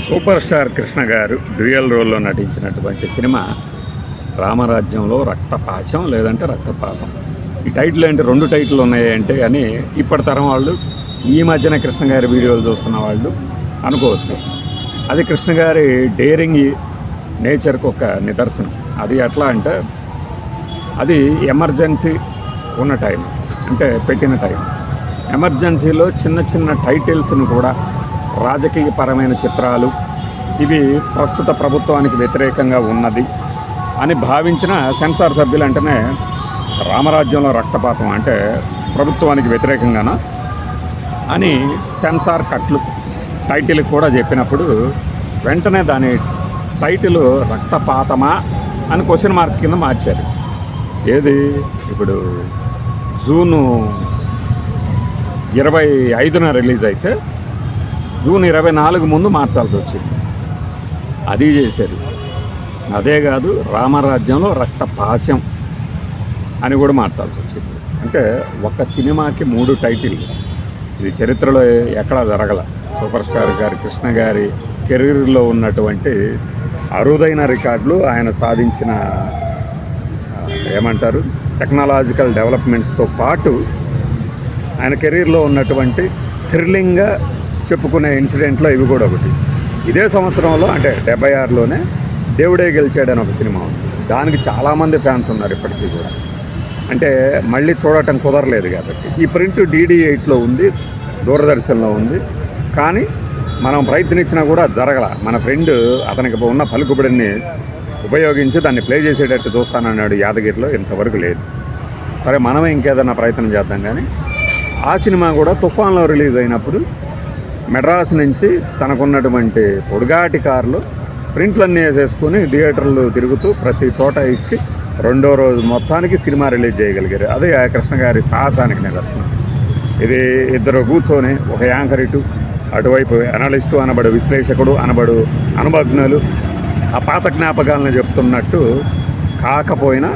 Super star Krishna గారు dual రోల్లో నటించినటువంటి సినిమా రామరాజ్యంలో రక్తపాశం లేదంటే రక్తపాతం. ఈ టైటిల్ అంటే రెండు టైటిల్ ఉన్నాయి అంటే కానీ ఇప్పటి తరం వాళ్ళు ఈ మధ్యన కృష్ణ గారి వీడియోలు చూస్తున్న వాళ్ళు అనుకోవచ్చు. అది కృష్ణ గారి డేరింగ్ నేచర్కి ఒక నిదర్శనం. అది ఎట్లా అంటే అది ఎమర్జెన్సీ ఉన్న టైం, అంటే పెట్టిన టైం. ఎమర్జెన్సీలో చిన్న చిన్న టైటిల్స్ను కూడా రాజకీయపరమైన చిత్రాలు ఇవి ప్రస్తుత ప్రభుత్వానికి వ్యతిరేకంగా ఉన్నది అని భావించిన సెన్సార్ సభ్యులు అంటేనే రామరాజ్యంలో రక్తపాతం అంటే ప్రభుత్వానికి వ్యతిరేకంగానా అని సెన్సార్ కట్లు టైటిల్ కూడా చెప్పినప్పుడు వెంటనే దాని టైటిల్ రక్తపాతమా అని క్వశ్చన్ మార్క్ కింద మార్చారు. ఏది ఇప్పుడు జూన్ 25న రిలీజ్ అయితే జూన్ 24 ముందు మార్చాల్సి వచ్చింది. అది చేశారు. అదే కాదు, రామరాజ్యంలో రక్తపాశం అని కూడా మార్చాల్సి వచ్చింది. అంటే ఒక సినిమాకి 3 టైటిల్. ఇది చరిత్రలో ఎక్కడా జరగల. సూపర్ స్టార్ గారి కృష్ణ గారి కెరీర్లో ఉన్నటువంటి అరుదైన రికార్డులు, ఆయన సాధించిన ఏమంటారు టెక్నాలజికల్ డెవలప్మెంట్స్తో పాటు ఆయన కెరీర్లో ఉన్నటువంటి థ్రిల్లింగ్గా చెప్పుకునే ఇన్సిడెంట్లో ఇవి కూడా ఒకటి. ఇదే సంవత్సరంలో అంటే 76లోనే దేవుడే గెలిచాడని ఒక సినిమా ఉంది. దానికి చాలామంది ఫ్యాన్స్ ఉన్నారు ఇప్పటికీ కూడా. అంటే మళ్ళీ చూడటం కుదరలేదు కాబట్టి ఈ ప్రింట్ DD8లో ఉంది, దూరదర్శన్లో ఉంది. కానీ మనం ప్రయత్నించినా కూడా జరగల. మన ఫ్రెండ్ అతనికి ఉన్న పలుకుబడిని ఉపయోగించి దాన్ని ప్లే చేసేటట్టు చూస్తానన్నాడు యాదగిరిలో. ఇంతవరకు లేదు. సరే, మనమే ఇంకేదన్నా ప్రయత్నం చేద్దాం. కానీ ఆ సినిమా కూడా తుఫాన్లో రిలీజ్ అయినప్పుడు మెడ్రాస్ నుంచి తనకున్నటువంటి పొడుగాటి కారులో ప్రింట్లన్నీ వేసేసుకొని థియేటర్లు తిరుగుతూ ప్రతి చోట ఇచ్చి 2వ రోజు మొత్తానికి సినిమా రిలీజ్ చేయగలిగారు. అదే కృష్ణ గారి సాహసానికి నిదర్శనం. ఇది ఇద్దరు కూర్చొని, ఒక యాంకర్ ఇటు, అటువైపు అనలిస్టు అనబడు విశ్లేషకుడు అనబడు అనుభజ్ఞులు ఆ పాత జ్ఞాపకాలను చెప్తున్నట్టు కాకపోయినా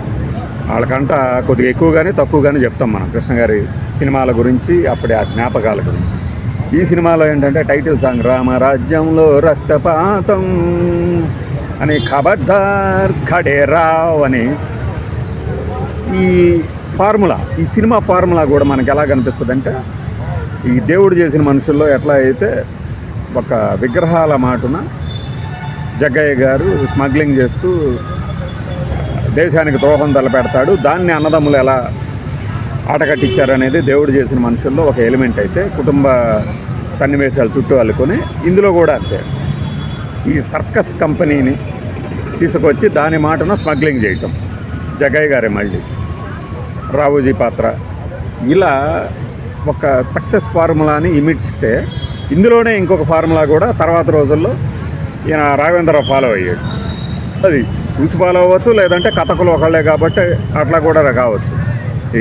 వాళ్ళకంట కొద్దిగా ఎక్కువగానే తక్కువగానే చెప్తాం మనం కృష్ణ గారి సినిమాల గురించి, అప్పుడే ఆ జ్ఞాపకాల గురించి. ఈ సినిమాలో ఏంటంటే టైటిల్ సాంగ్ రామరాజ్యంలో రక్తపాతం అని, ఖబర్దార్ ఖడేరావ్ అని ఈ ఫార్ములా, ఈ సినిమా ఫార్ములా కూడా మనకు ఎలా కనిపిస్తుంది అంటే ఈ దేవుడు చేసిన మనుషుల్లో ఎట్లా అయితే ఒక విగ్రహాల మాటున జగ్గయ్య గారు స్మగ్లింగ్ చేస్తూ దేశానికి ద్రోహం తలపెడతాడు, దాన్ని అన్నదమ్ములు ఎలా ఆటకట్టించారనేది దేవుడు చేసిన మనుషుల్లో ఒక ఎలిమెంట్ అయితే కుటుంబ సన్నివేశాలు చుట్టూ అల్లుకొని ఇందులో కూడా అంతే. ఈ సర్కస్ కంపెనీని తీసుకొచ్చి దాని మాటను స్మగ్లింగ్ చేయటం జగ్గయ్య గారే, మళ్ళీ రావుజీ పాత్ర, ఇలా ఒక సక్సెస్ ఫార్ములాని ఇమిడ్చితే ఇందులోనే ఇంకొక ఫార్ములా కూడా తర్వాత రోజుల్లో ఈయన రాఘవేంద్రరావు ఫాలో అయ్యాడు. అది చూసి ఫాలో అవ్వచ్చు, లేదంటే కథకులు ఒకళ్ళే కాబట్టి అట్లా కూడా కావచ్చు.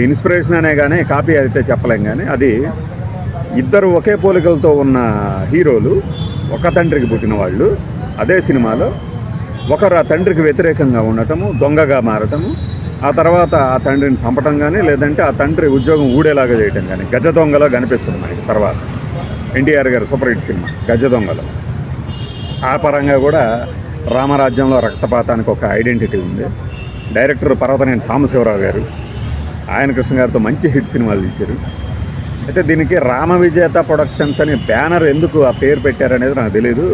ఇన్స్పిరేషన్ అనే కానీ కాపీ అయితే చెప్పలేం. కానీ అది ఇద్దరు ఒకే పోలికలతో ఉన్న హీరోలు, ఒక తండ్రికి పుట్టిన వాళ్ళు, అదే సినిమాలో ఒకరు ఆ తండ్రికి వ్యతిరేకంగా ఉండటము, దొంగగా మారటము, ఆ తర్వాత ఆ తండ్రిని చంపటం కానీ, లేదంటే ఆ తండ్రి ఉద్యోగం ఊడేలాగా చేయటం కానీ గజ దొంగలో కనిపిస్తుంది మనకి. తర్వాత ఎన్టీఆర్ గారి సూపర్ హిట్ సినిమా గజ దొంగలో. ఆ పరంగా కూడా రామరాజ్యంలో రక్తపాతానికి ఒక ఐడెంటిటీ ఉంది. డైరెక్టర్ పర్వతనేని సాంబశివరావు గారు, ఆయన కృష్ణ గారితో మంచి హిట్ సినిమాలు తీశారు. అయితే దీనికి రామ విజేత ప్రొడక్షన్స్ అని బ్యానర్ ఎందుకు ఆ పేరు పెట్టారనేది నాకు తెలియదు.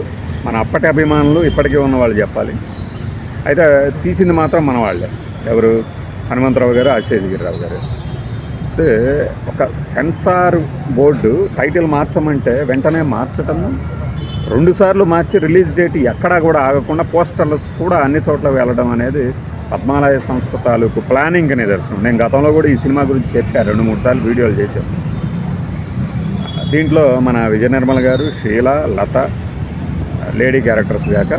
మన అప్పటి అభిమానులు ఇప్పటికీ ఉన్న వాళ్ళు చెప్పాలి. అయితే తీసింది మాత్రం మన వాళ్ళే. ఎవరు? హనుమంతరావు గారు, ఆశేషగిరిరావు గారు. అయితే ఒక సెన్సార్ బోర్డు టైటిల్ మార్చమంటే వెంటనే మార్చటము, 2 సార్లు మార్చి రిలీజ్ డేట్ ఎక్కడా కూడా ఆగకుండా పోస్టర్లు కూడా అన్ని చోట్ల వెళ్ళడం అనేది పద్మాలయ సంస్థ తాలూకు ప్లానింగ్ నిదర్శనం. నేను గతంలో కూడా ఈ సినిమా గురించి చెప్పాను, 2-3 సార్లు వీడియోలు చేశాను. దీంట్లో మన విజయ నిర్మల గారు, షీల, లత లేడీ క్యారెక్టర్స్ కాక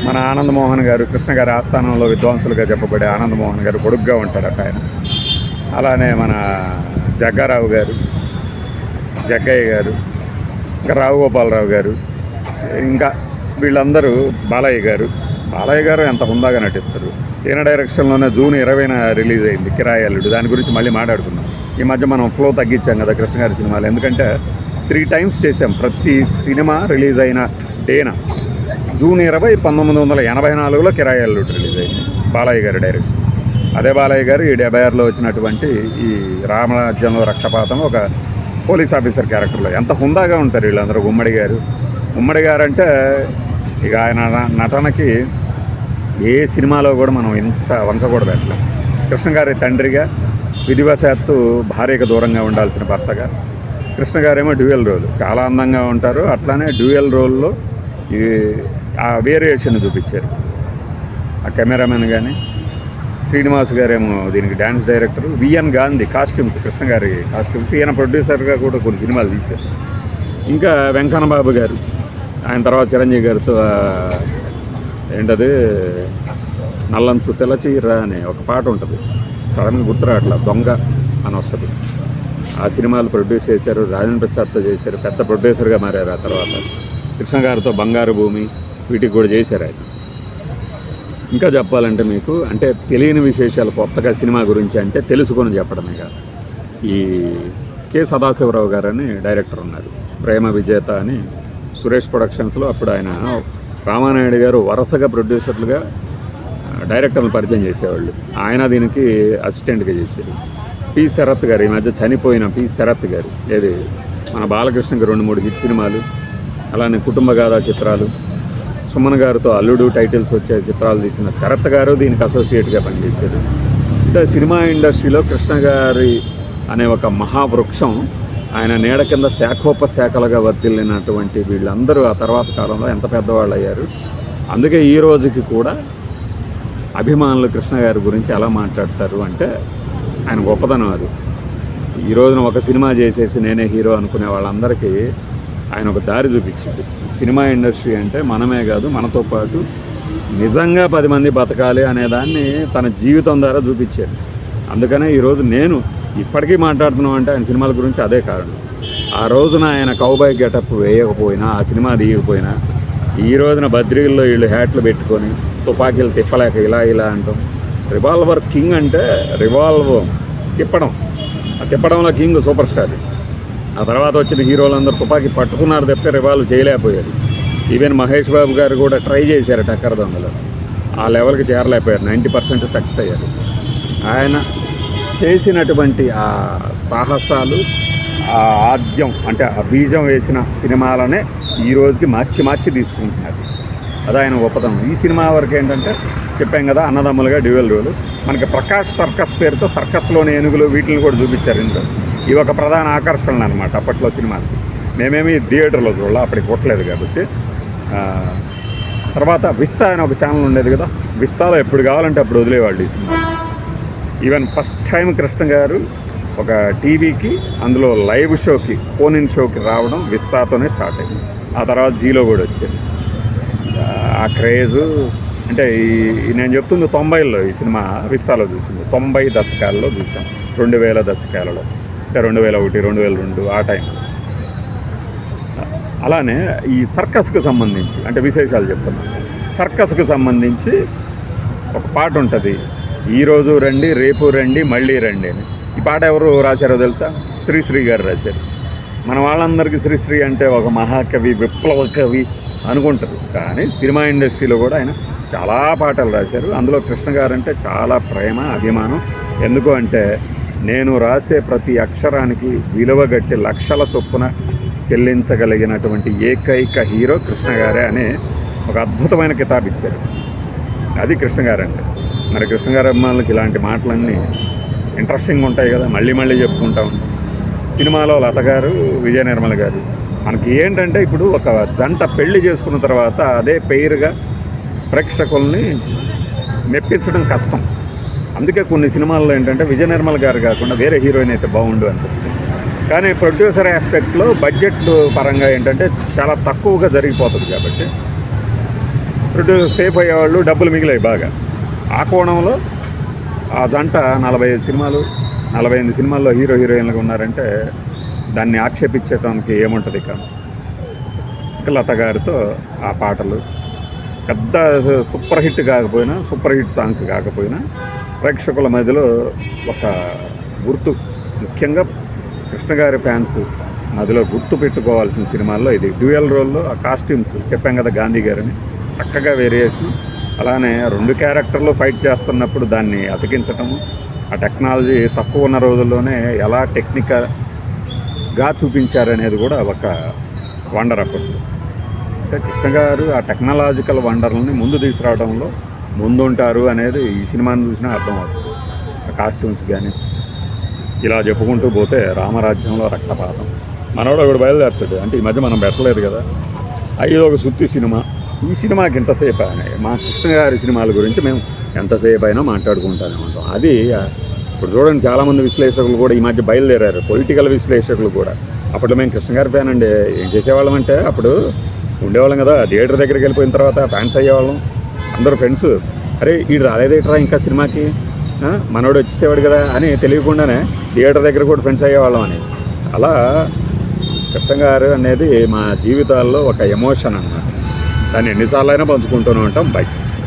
మన ఆనందమోహన్ గారు, కృష్ణ గారి ఆస్థానంలో విద్వాంసులుగా చెప్పబడే ఆనందమోహన్ గారు కొడుగ్గా ఉంటారట ఆయన. అలానే మన జగ్గారావు గారు, జగ్గయ్య గారు, ఇంకా రావు గోపాలరావు గారు, ఇంకా వీళ్ళందరూ, బాలయ్య గారు ఎంత హుందాగా నటిస్తారు. ఈయన డైరెక్షన్లోనే జూన్ 20న రిలీజ్ అయింది కిరాయి అల్లుడు. దాని గురించి మళ్ళీ మాట్లాడుకున్నాం. ఈ మధ్య మనం ఫ్లో తగ్గించాం కదా కృష్ణ గారి సినిమాలు, ఎందుకంటే 3 టైమ్స్ చేసాం. ప్రతి సినిమా రిలీజ్ అయిన డేనా జూన్ 20, 1984లో కిరాయి అల్లుడు రిలీజ్ అయింది, బాలయ్య గారి డైరెక్షన్. అదే బాలయ్య గారు ఈ 76లో వచ్చినటువంటి ఈ రామరాజ్యంలో రక్తపాతం ఒక పోలీస్ ఆఫీసర్ క్యారెక్టర్లో ఎంత హుందాగా ఉంటారు వీళ్ళందరూ. ఉమ్మడి గారు అంటే ఇక ఆయన నటనకి ఏ సినిమాలో కూడా మనం ఇంత వంక కూడా పెట్టలేం. కృష్ణ గారి తండ్రిగా, విధివశాత్తు భార్యకు దూరంగా ఉండాల్సిన భర్తగా, కృష్ణ గారేమో డ్యూయల్ రోల్, చాలా అందంగా ఉంటారు. అట్లానే డ్యూయల్ రోల్లో ఈ ఆ వేరియేషన్ చూపించారు. ఆ కెమెరామెన్ కానీ, శ్రీనివాస్ గారేమో దీనికి dance director, VN Gandhi costumes, Krishna గారి కాస్ట్యూమ్స్, ఈయన ప్రొడ్యూసర్గా కూడా కొన్ని సినిమాలు తీశారు. ఇంకా వెంకన్న బాబు గారు, ఆయన తర్వాత చిరంజీవి గారితో ఏంటది నల్లంచు తెల్లచీర అనే ఒక పాట ఉంటుంది, సడన్గా గుర్తురాట్లా, దొంగ అని వస్తుంది. ఆ సినిమాలు ప్రొడ్యూస్ చేశారు, రాజేంద్ర ప్రసాద్తో చేశారు, పెద్ద ప్రొడ్యూసర్గా మారారు. ఆ తర్వాత కృష్ణ గారితో బంగారు భూమి వీటికి కూడా చేశారు ఆయన. ఇంకా చెప్పాలంటే మీకు అంటే తెలియని విశేషాలు కొత్తగా సినిమా గురించి అంటే తెలుసుకొని చెప్పడమే కాదు. ఈ కె సదాశివరావు గారు అని డైరెక్టర్ ఉన్నారు, ప్రేమ విజేత అని సురేష్ ప్రొడక్షన్స్లో. అప్పుడు ఆయన రామానాయుడు గారు వరుసగా ప్రొడ్యూసర్లుగా డైరెక్టర్లు పరిచయం చేసేవాళ్ళు. ఆయన దీనికి అసిస్టెంట్గా చేశారు. పి శరత్ గారు, ఈ మధ్య చనిపోయిన పి శరత్ గారు, ఏది మన బాలకృష్ణకి 2-3 హిట్ సినిమాలు, అలానే కుటుంబ గాథా చిత్రాలు, సుమన్ గారితో అల్లుడు టైటిల్స్ వచ్చే చిత్రాలు తీసిన శరత్ గారు దీనికి అసోసియేట్గా పనిచేశారు. అంటే సినిమా ఇండస్ట్రీలో కృష్ణ గారి అనే ఒక మహావృక్షం, ఆయన నీడ కింద శాఖోపశాఖలుగా వర్ధిల్లినటువంటి వీళ్ళందరూ ఆ తర్వాత కాలంలో ఎంత పెద్దవాళ్ళు అయ్యారు. అందుకే ఈ రోజుకి కూడా అభిమానులు కృష్ణ గారి గురించి ఎలా మాట్లాడతారు అంటే ఆయన గొప్పతనం అది. ఈ రోజున ఒక సినిమా చేసేసి నేనే హీరో అనుకునే వాళ్ళందరికీ ఆయన ఒక దారి చూపించింది. సినిమా ఇండస్ట్రీ అంటే మనమే కాదు, మనతో పాటు నిజంగా 10 మంది బతకాలి అనేదాన్ని తన జీవితం ద్వారా చూపించారు. అందుకనే ఈరోజు నేను ఇప్పటికీ మాట్లాడుతున్నాం అంటే ఆయన సినిమాల గురించి అదే కారణం. ఆ రోజున ఆయన కౌబాయ్ గెటప్ వేయకపోయినా, ఆ సినిమా తీయకపోయినా, ఈ రోజున బద్రీల్లో వీళ్ళు హ్యాట్లు పెట్టుకొని తుపాకీలు తిప్పలేక ఇలా అంటాం. రివాల్వర్ కింగ్ అంటే రివాల్వర్ తిప్పడం, ఆ తిప్పడంలో కింగ్ సూపర్ స్టార్. ఆ తర్వాత వచ్చిన హీరోలందరూ తుపాకీ పట్టుకున్నారు తప్పితే రివాల్వ్ చేయలేకపోయారు. ఈవెన్ మహేష్ బాబు గారు కూడా ట్రై చేశారు టక్కర్ దొంగలో, ఆ లెవెల్కి చేరలేకపోయారు. 90% సక్సెస్ అయ్యారు. ఆయన చేసినటువంటి ఆ సాహసాలు, ఆ ఆద్యం అంటే ఆ బీజం వేసిన సినిమాలనే ఈ రోజుకి మార్చి తీసుకుంటున్నారు. అది ఆయన గొప్పతనం. ఈ సినిమా వరకు ఏంటంటే చెప్పాం కదా, అన్నదమ్ములుగా డ్యూయల్ రోల్. మనకి ప్రకాష్ సర్కస్ పేరుతో సర్కస్లోని ఏనుగులు వీటిని కూడా చూపించారు ఇంట్లో. ఇవి ఒక ప్రధాన ఆకర్షణలు అనమాట అప్పట్లో సినిమాకి. మేమేమి థియేటర్లో చూడాలి, అప్పటికి కొట్టలేదు కాబట్టి. తర్వాత విస్సా అని ఒక ఛానల్ ఉండేది కదా, విస్సాలో ఎప్పుడు కావాలంటే అప్పుడు వదిలేవాళ్ళు ఈ cinema. Even first time Krishna గారు ఒక టీవీకి, అందులో లైవ్ షోకి, ఫోన్ ఇన్ షోకి రావడం విస్సాతోనే స్టార్ట్ అయింది. ఆ తర్వాత జీలో కూడా వచ్చేది. ఆ క్రేజు అంటే నేను చెప్తుంది 90లో ఈ సినిమా విస్సాలో చూసింది, 90 దశకాలలో చూసాం, 2000 దశకాలలో, అంటే 2001, 2002 ఆ టైం. అలానే ఈ సర్కస్కి సంబంధించి అంటే విశేషాలు చెప్తున్నాను. సర్కస్కి సంబంధించి ఒక పాట ఉంటుంది, ఈరోజు రండి రేపు రండి మళ్ళీ రండి అని. ఈ పాట ఎవరు రాశారో తెలుసా? శ్రీశ్రీ గారు రాశారు. మన వాళ్ళందరికీ శ్రీశ్రీ అంటే ఒక మహాకవి, విప్లవ కవి అనుకుంటారు. కానీ సినిమా ఇండస్ట్రీలో కూడా ఆయన చాలా పాటలు రాశారు. అందులో కృష్ణ గారు అంటే చాలా ప్రేమ, అభిమానం. ఎందుకు అంటే నేను రాసే ప్రతి అక్షరానికి విలువగట్టి లక్షల చొప్పున చెల్లించగలిగినటువంటి ఏకైక హీరో కృష్ణ గారే అనే ఒక అద్భుతమైన కితాబ్ ఇచ్చారు. అది కృష్ణ గారు అంటే. మరి కృష్ణ గారి అభిమానులకి ఇలాంటి మాటలన్నీ ఇంట్రెస్టింగ్ ఉంటాయి కదా, మళ్ళీ చెప్పుకుంటా ఉంటాం. సినిమాలో లత గారు, విజయ నిర్మల గారు మనకి ఏంటంటే ఇప్పుడు ఒక జంట పెళ్లి చేసుకున్న తర్వాత అదే పేరుగా ప్రేక్షకుల్ని మెప్పించడం కష్టం. అందుకే కొన్ని సినిమాల్లో ఏంటంటే విజయ నిర్మల గారు కాకుండా వేరే హీరోయిన్ అయితే బాగుండు అనిపిస్తుంది. కానీ ప్రొడ్యూసర్ ఆస్పెక్ట్లో బడ్జెట్ పరంగా ఏంటంటే చాలా తక్కువగా జరిగిపోతుంది కాబట్టి ప్రొడ్యూసర్ సేఫ్ అయ్యేవాళ్ళు, డబ్బులు మిగిలాయి బాగా. ఆ కోణంలో ఆ జంట 45 సినిమాలు, 48 సినిమాల్లో హీరో హీరోయిన్లుగా ఉన్నారంటే దాన్ని ఆక్షేపించడానికి ఏముంటుంది? ఇక లత గారితో ఆ పాటలు పెద్ద సూపర్ హిట్ కాకపోయినా, సూపర్ హిట్ సాంగ్స్ కాకపోయినా ప్రేక్షకుల మధ్యలో ఒక గుర్తు. ముఖ్యంగా కృష్ణ గారి ఫ్యాన్స్ మధ్యలో గుర్తు పెట్టుకోవాల్సిన సినిమాల్లో ఇది. డ్యూయల్ రోల్లో ఆ కాస్ట్యూమ్స్ చెప్పాం కదా గాంధీ గారని, చక్కగా వేరియేషన్. అలానే 2 క్యారెక్టర్లు ఫైట్ చేస్తున్నప్పుడు దాన్ని అతికించటము, ఆ టెక్నాలజీ తక్కువ ఉన్న రోజుల్లోనే ఎలా టెక్నికల్గా చూపించారనేది కూడా ఒక వండర్ అప్పట్లో. అంటే కృష్ణ గారు ఆ టెక్నాలజికల్ వండర్లని ముందు తీసుకురావడంలో ముందుంటారు అనేది ఈ సినిమాని చూసినా అర్థమవుతుంది. ఆ కాస్ట్యూమ్స్ కానీ ఇలా చెప్పుకుంటూ పోతే రామరాజ్యంలో రక్తపాతం, మనోడు ఒకడు బయలుదేరుతాడు. అంటే ఈ మధ్య మనం పెట్టలేదు కదా, ఇది ఒక సుత్తి సినిమా. ఈ సినిమాకి ఎంతసేపు అని మా కృష్ణ గారి సినిమాల గురించి మేము ఎంతసేపు అయినా మాట్లాడుకుంటూనే ఉంటాం. అది ఇప్పుడు చూడండి, చాలామంది విశ్లేషకులు కూడా ఈ మధ్య బయలుదేరారు, పొలిటికల్ విశ్లేషకులు కూడా. అప్పట్లో మేము కృష్ణ గారి ఫ్యాన్ అండి. ఏం చేసేవాళ్ళం అంటే అప్పుడు ఉండేవాళ్ళం కదా, థియేటర్ దగ్గరికి వెళ్ళిపోయిన తర్వాత ఫ్యాన్స్ అయ్యేవాళ్ళం, అందరూ ఫ్రెండ్స్. అరే వీడు రాలేదేట్రా ఇంకా సినిమాకి, మనోడు వచ్చేసేవాడు కదా అని తెలియకుండానే థియేటర్ దగ్గర కూడా ఫ్రెండ్స్ అయ్యేవాళ్ళం అని. అలా కృష్ణ గారు అనేది మా జీవితాల్లో ఒక ఎమోషన్ అన్నమాట. దాన్ని ఎన్నిసార్లు అయినా పంచుకుంటూనే ఉంటాం. బై.